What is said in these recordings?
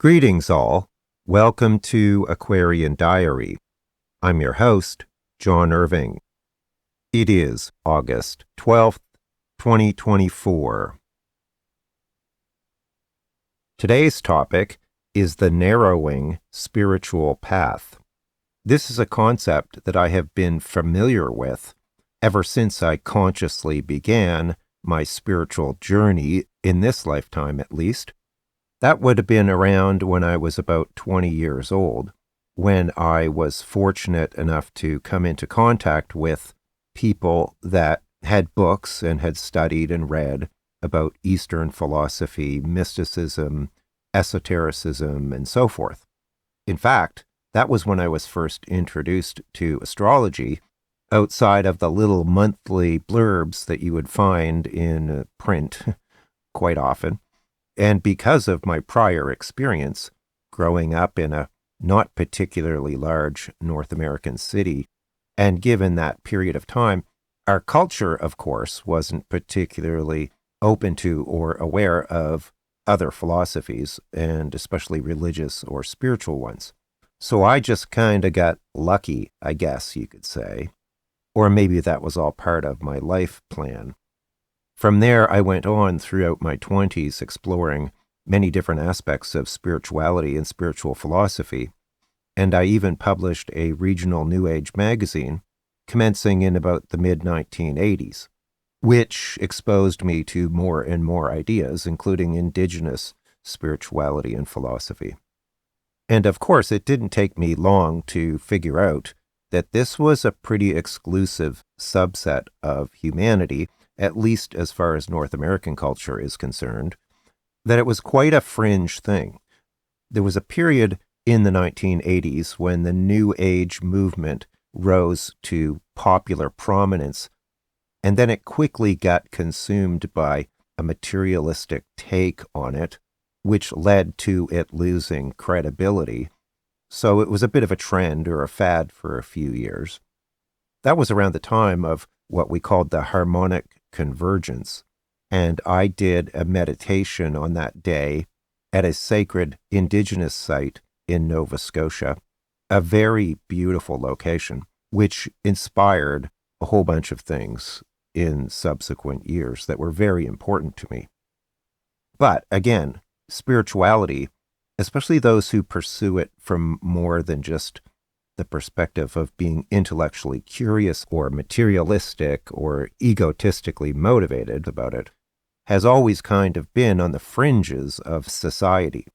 Greetings all. Welcome to Aquarian Diary. I'm your host, John Irving. It is August 12th, 2024. Today's topic is the narrowing spiritual path. This is a concept that I have been familiar with ever since I consciously began my spiritual journey, in this lifetime at least. That would have been around when I was about 20 years old, when I was fortunate enough to come into contact with people that had books and had studied and read about Eastern philosophy, mysticism, esotericism, and so forth. In fact, that was when I was first introduced to astrology outside of the little monthly blurbs that you would find in print quite often. And because of my prior experience growing up in a not particularly large North American city, and given that period of time, our culture, of course, wasn't particularly open to or aware of other philosophies, and especially religious or spiritual ones. So I just kind of got lucky, I guess you could say. Or maybe that was all part of my life plan. From there, I went on throughout my 20s exploring many different aspects of spirituality and spiritual philosophy, and I even published a regional New Age magazine commencing in about the mid-1980s, which exposed me to more and more ideas, including indigenous spirituality and philosophy. And of course, it didn't take me long to figure out that this was a pretty exclusive subset of humanity, at least as far as North American culture is concerned, that it was quite a fringe thing. There was a period in the 1980s when the New Age movement rose to popular prominence, and then it quickly got consumed by a materialistic take on it, which led to it losing credibility. So it was a bit of a trend or a fad for a few years. That was around the time of what we called the harmonic convergence, and I did a meditation on that day at a sacred indigenous site in Nova Scotia, a very beautiful location, which inspired a whole bunch of things in subsequent years that were very important to me. But again, spirituality, especially those who pursue it from more than just the perspective of being intellectually curious or materialistic or egotistically motivated about it, has always kind of been on the fringes of society.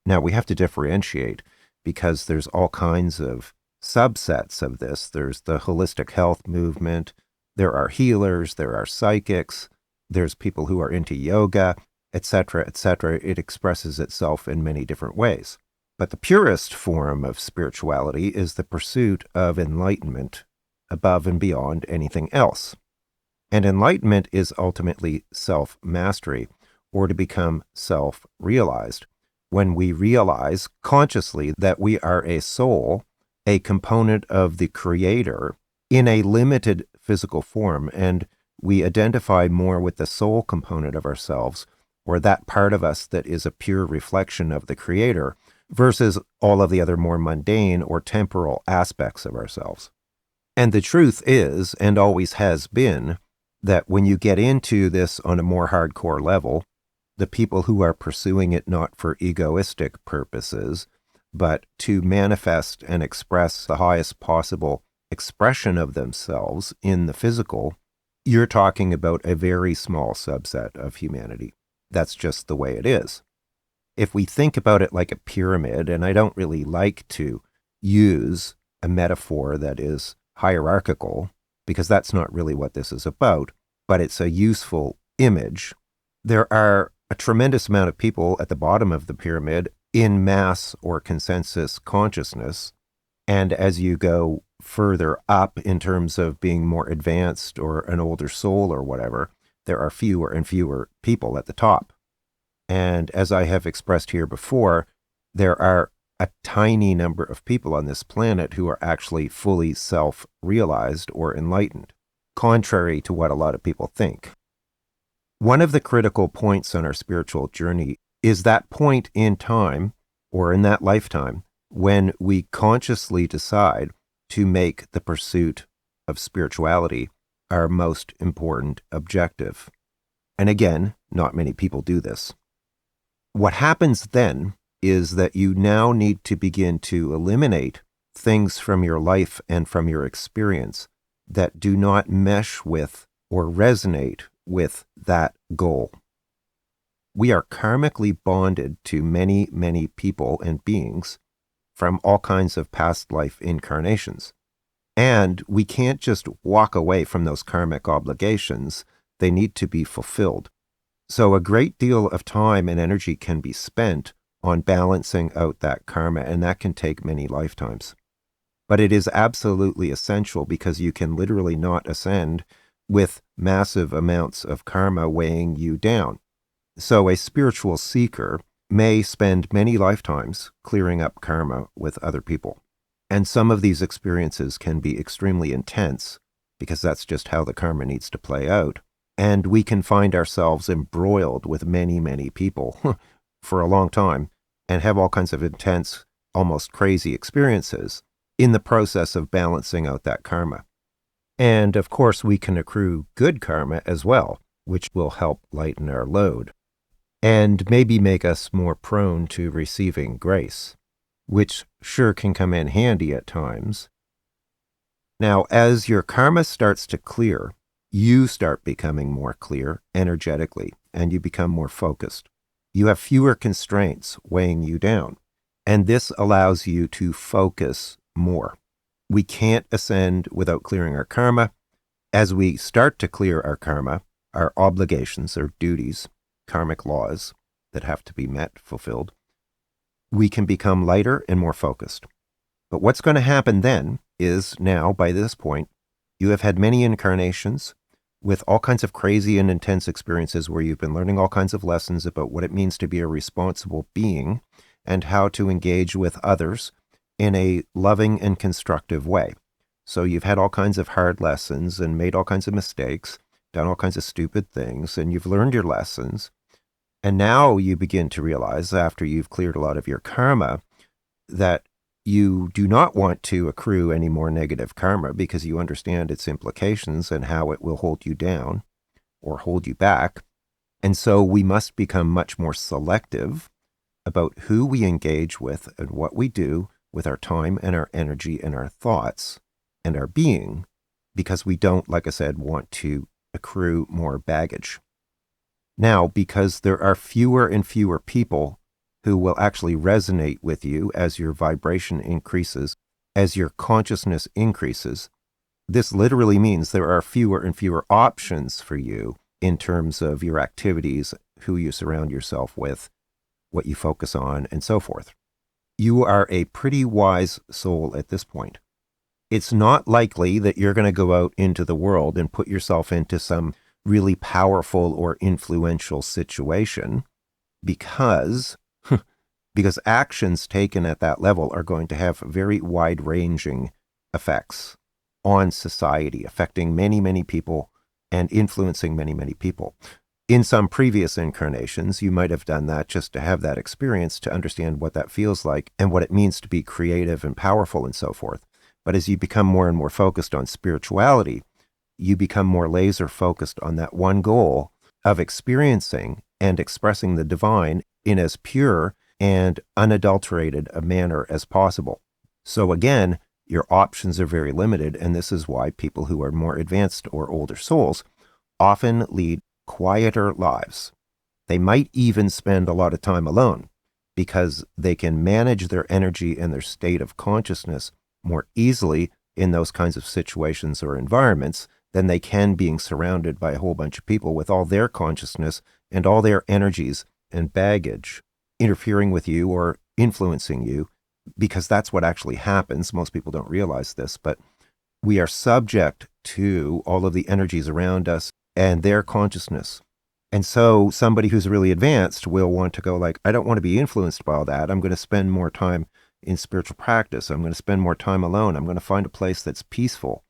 Now, we have to differentiate because there's all kinds of subsets of this. There's the holistic health movement, there are healers, there are psychics, there's people who are into yoga, etc., etc. It expresses itself in many different ways. But the purest form of spirituality is the pursuit of enlightenment above and beyond anything else. And enlightenment is ultimately self-mastery, or to become self-realized. When we realize consciously that we are a soul, a component of the Creator, in a limited physical form, and we identify more with the soul component of ourselves, or that part of us that is a pure reflection of the Creator, versus all of the other more mundane or temporal aspects of ourselves. And the truth is, and always has been, that when you get into this on a more hardcore level, the people who are pursuing it not for egoistic purposes, but to manifest and express the highest possible expression of themselves in the physical, you're talking about a very small subset of humanity. That's just the way it is. If we think about it like a pyramid, and I don't really like to use a metaphor that is hierarchical, because that's not really what this is about, but it's a useful image. There are a tremendous amount of people at the bottom of the pyramid in mass or consensus consciousness, and as you go further up in terms of being more advanced or an older soul or whatever, there are fewer and fewer people at the top. And as I have expressed here before, there are a tiny number of people on this planet who are actually fully self-realized or enlightened, contrary to what a lot of people think. One of the critical points on our spiritual journey is that point in time or in that lifetime when we consciously decide to make the pursuit of spirituality our most important objective. And again, not many people do this. What happens then is that you now need to begin to eliminate things from your life and from your experience that do not mesh with or resonate with that goal. We are karmically bonded to many, many people and beings from all kinds of past life incarnations. And we can't just walk away from those karmic obligations. They need to be fulfilled. So a great deal of time and energy can be spent on balancing out that karma, and that can take many lifetimes. But it is absolutely essential because you can literally not ascend with massive amounts of karma weighing you down. So a spiritual seeker may spend many lifetimes clearing up karma with other people. And some of these experiences can be extremely intense because that's just how the karma needs to play out. And we can find ourselves embroiled with many, many people for a long time and have all kinds of intense, almost crazy experiences in the process of balancing out that karma. And of course, we can accrue good karma as well, which will help lighten our load and maybe make us more prone to receiving grace, which sure can come in handy at times. Now, as your karma starts to clear, you start becoming more clear energetically, and you become more focused. You have fewer constraints weighing you down, and this allows you to focus more. We can't ascend without clearing our karma. As we start to clear our karma, our obligations or duties, karmic laws that have to be met, fulfilled, we can become lighter and more focused. But what's going to happen then is now, by this point, you have had many incarnations with all kinds of crazy and intense experiences where you've been learning all kinds of lessons about what it means to be a responsible being and how to engage with others in a loving and constructive way. So you've had all kinds of hard lessons and made all kinds of mistakes, done all kinds of stupid things, and you've learned your lessons. And now you begin to realize, after you've cleared a lot of your karma, that you do not want to accrue any more negative karma because you understand its implications and how it will hold you down or hold you back. And so we must become much more selective about who we engage with and what we do with our time and our energy and our thoughts and our being, because we don't, like I said, want to accrue more baggage. Now, because there are fewer and fewer people who will actually resonate with you as your vibration increases, as your consciousness increases, this literally means there are fewer and fewer options for you in terms of your activities, who you surround yourself with, what you focus on, and so forth. You are a pretty wise soul at this point. It's not likely that you're going to go out into the world and put yourself into some really powerful or influential situation because actions taken at that level are going to have very wide-ranging effects on society, affecting many, many people and influencing many, many people. In some previous incarnations, you might have done that just to have that experience, to understand what that feels like and what it means to be creative and powerful and so forth. But as you become more and more focused on spirituality, you become more laser focused on that one goal of experiencing and expressing the divine in as pure and unadulterated a manner as possible. So again, your options are very limited, and this is why people who are more advanced or older souls often lead quieter lives. They might even spend a lot of time alone because they can manage their energy and their state of consciousness more easily in those kinds of situations or environments than they can being surrounded by a whole bunch of people with all their consciousness and all their energies and baggage interfering with you or influencing you, because that's what actually happens. Most people don't realize this, but we are subject to all of the energies around us and their consciousness. And so somebody who's really advanced will want to go like, I don't want to be influenced by all that. I'm going to spend more time in spiritual practice. I'm going to spend more time alone. I'm going to find a place that's peaceful.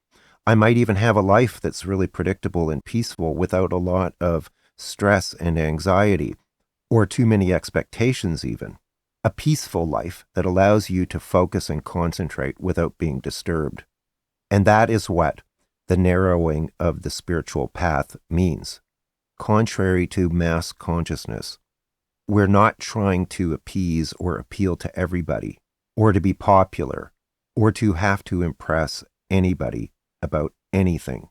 I might even have a life that's really predictable and peaceful without a lot of stress and anxiety or too many expectations even. a peaceful life that allows you to focus and concentrate without being disturbed. And that is what the narrowing of the spiritual path means. Contrary to mass consciousness, we're not trying to appease or appeal to everybody, or to be popular, or to have to impress anybody about anything.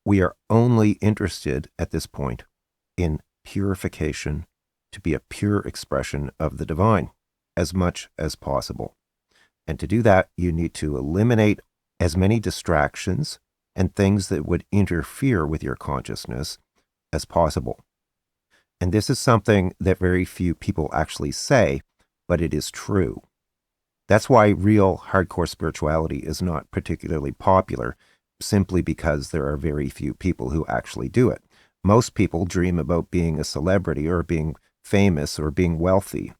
We are only interested at this point in purification, to be a pure expression of the divine as much as possible. And to do that, you need to eliminate as many distractions and things that would interfere with your consciousness as possible. And this is something that very few people actually say, but it is true. That's why real hardcore spirituality is not particularly popular, simply because there are very few people who actually do it. Most people dream about being a celebrity or being famous or being wealthy,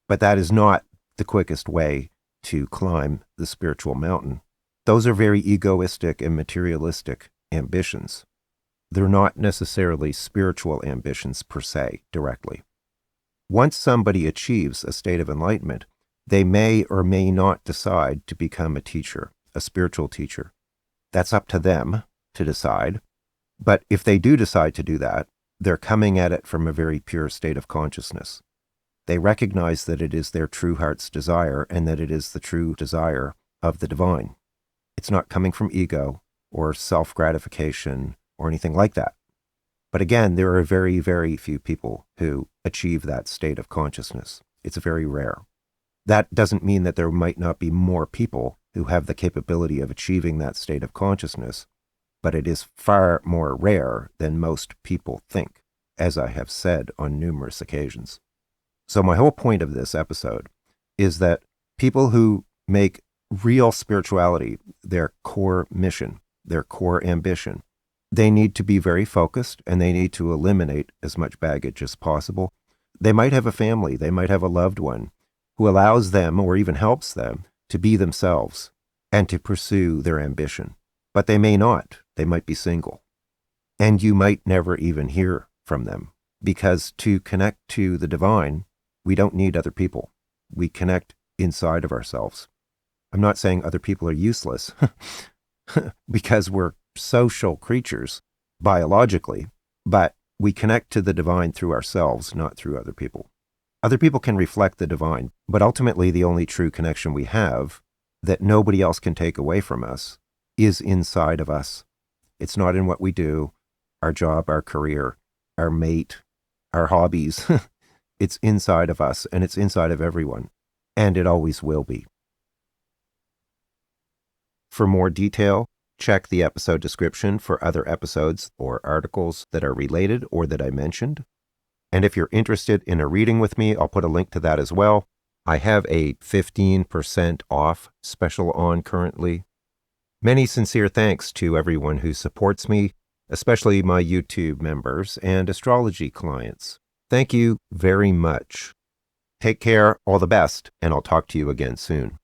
but that is not the quickest way to climb the spiritual mountain. Those are very egoistic and materialistic ambitions. They're not necessarily spiritual ambitions per se, directly. Once somebody achieves a state of enlightenment, they may or may not decide to become a teacher, a spiritual teacher. That's up to them to decide. But if they do decide to do that, they're coming at it from a very pure state of consciousness. They recognize that it is their true heart's desire and that it is the true desire of the divine. It's not coming from ego or self-gratification or anything like that. But again, there are very, very few people who achieve that state of consciousness. It's very rare. That doesn't mean that there might not be more people who have the capability of achieving that state of consciousness, but it is far more rare than most people think, as I have said on numerous occasions. So my whole point of this episode is that people who make real spirituality their core mission, their core ambition, they need to be very focused and they need to eliminate as much baggage as possible. They might have a family, they might have a loved one who allows them or even helps them to be themselves and to pursue their ambition. But they may not. They might be single. And you might never even hear from them, because to connect to the divine, we don't need other people. We connect inside of ourselves. I'm not saying other people are useless because we're social creatures biologically, but we connect to the divine through ourselves, not through other people. Other people can reflect the divine, but ultimately the only true connection we have that nobody else can take away from us is inside of us. It's not in what we do, our job, our career, our mate, our hobbies. It's inside of us, and it's inside of everyone, and it always will be. For more detail, check the episode description for other episodes or articles that are related or that I mentioned. And if you're interested in a reading with me, I'll put a link to that as well. I have a 15% off special on currently. Many sincere thanks to everyone who supports me, especially my YouTube members and astrology clients. Thank you very much. Take care, all the best, and I'll talk to you again soon.